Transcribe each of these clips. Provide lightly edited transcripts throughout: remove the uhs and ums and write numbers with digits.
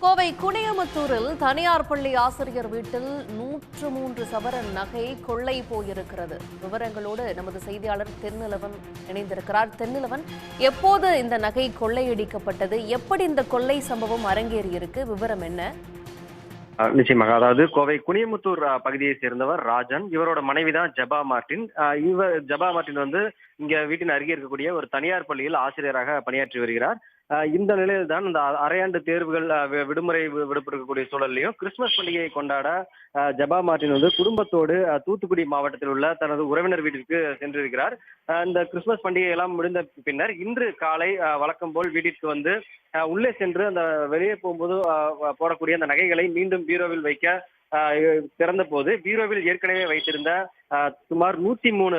கோவை குனியமுத்தூரில் தனியார் பள்ளி ஆசிரியர் வீட்டில் 103 சவரன் நகை கொள்ளை போயிருக்கிறது. விவரங்களோடு நமது செய்தியாளர் தென்னிலவன் இணைந்திருக்கிறார். தென்னிலவன், எப்போது இந்த நகை கொள்ளையடிக்கப்பட்டது? எப்படி இந்த கொள்ளை சம்பவம் அரங்கேறியிருக்கு? விவரம் என்ன? நிச்சயமாக. அதாவது கோவை குனியமுத்தூர் பகுதியை சேர்ந்தவர் ராஜன். இவரோட மனைவிதான் ஜபா மார்டின். ஜபா மார்டின் வந்து இங்க வீட்டின் அருகே இருக்கக்கூடிய ஒரு தனியார் பள்ளியில் ஆசிரியராக பணியாற்றி வருகிறார். இந்த நிலையில் தான் இந்த அரையாண்டு தேர்வுகள் விடுமுறை விடுப்பிருக்கக்கூடிய சூழல்லையும் கிறிஸ்துமஸ் பண்டிகையை கொண்டாட ஜபா மார்டின் வந்து குடும்பத்தோடு தூத்துக்குடி மாவட்டத்தில் உள்ள தனது உறவினர் வீட்டிற்கு சென்றிருக்கிறார். இந்த கிறிஸ்துமஸ் பண்டிகை எல்லாம் முடிந்த பின்னர் இன்று காலை வழக்கம் போல் வீட்டிற்கு வந்து உள்ளே சென்று அந்த வெளியே போகும்போது போடக்கூடிய அந்த நகைகளை மீண்டும் பீரோவில் வைக்க திறந்த போது பீரோவில் ஏற்கனவே வைத்திருந்த சுமார் 103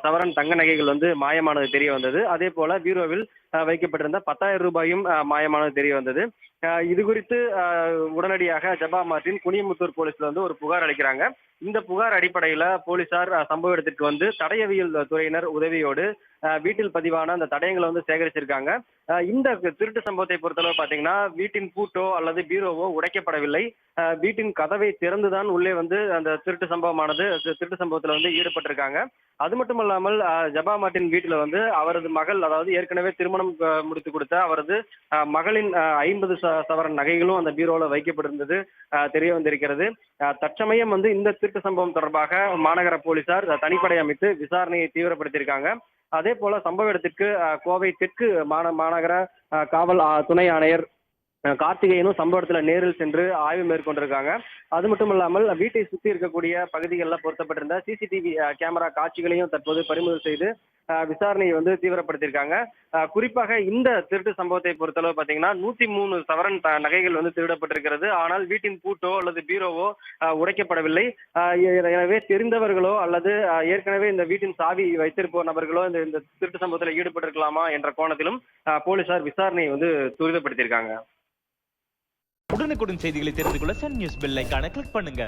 சவரன் தங்க நகைகள் வந்து மாயமானது தெரிய வந்தது. அதே போல பீரோவில் வைக்கப்பட்டிருந்த 10,000 ரூபாயும் மாயமானது தெரிய வந்தது. இது குறித்து உடனடியாக ஜபா மார்டின் குனியமுத்தூர் போலீஸ்ல வந்து ஒரு புகார் அளிக்கிறாங்க. இந்த புகார் அடிப்படையில போலீசார் சம்பவ இடத்திற்கு வந்து தடயவியல் துறையினர் உதவியோடு வீட்டில் பதிவான அந்த தடயங்களை வந்து சேகரிச்சிருக்காங்க. இந்த திருட்டு சம்பவத்தை பொறுத்தளவு பாத்தீங்கன்னா வீட்டின் பூட்டோ அல்லது பீரோவோ உடைக்கப்படவில்லை. வீட்டின் கதவை திறந்துதான் உள்ளே வந்து அந்த திருட்டு சம்பவத்துல வந்து ஈடுபட்டிருக்காங்க. அது மட்டும் இல்லாமல் ஜபா மார்டின் வீட்டுல வந்து அவரது மகள், அதாவது ஏற்கனவே திருமணம் முடித்து கொடுத்த அவரது மகளின் 50 சவரன் நகைகளும் அந்த பீரோல வைக்கப்பட்டிருந்தது தெரிய வந்திருக்கிறது. தற்சமயம் வந்து இந்த திருட்டு சம்பவம் தொடர்பாக மாநகர போலீசார் தனிப்படை அமைத்து விசாரணையை தீவிரப்படுத்தியிருக்காங்க. அதே போல சம்பவ இடத்திற்கு கோவை தெற்கு மாநகர காவல் துணை ஆணையர் கார்த்திகேயனும் சம்பவ இடத்துல நேரில் சென்று ஆய்வு மேற்கொண்டிருக்காங்க. அது மட்டும் இல்லாமல் வீட்டை சுற்றி இருக்கக்கூடிய பகுதிகளில் பொருத்தப்பட்டிருந்த சிசிடிவி கேமரா காட்சிகளையும் தற்போது பறிமுதல் செய்து விசாரணையை வந்து தீவிரப்படுத்தியிருக்காங்க. குறிப்பாக இந்த திருட்டு சம்பவத்தை பொறுத்தளவு பார்த்தீங்கன்னா 103 சவரன் நகைகள் வந்து திருடப்பட்டிருக்கிறது. ஆனால் வீட்டின் பூட்டோ அல்லது பீரோவோ உடைக்கப்படவில்லை. எனவே தெரிந்தவர்களோ அல்லது ஏற்கனவே இந்த வீட்டின் சாவி வைத்திருப்போர் நபர்களோ இந்த திருட்டு சம்பவத்தில் ஈடுபட்டிருக்கலாமா என்ற கோணத்திலும் போலீசார் விசாரணையை வந்து துரிதப்படுத்தியிருக்காங்க. உடனுக்குடன் செய்திகளை தெரிந்து கொள்ள சன் நியூஸ் பெல் ஐகானை கிளிக் பண்ணுங்க.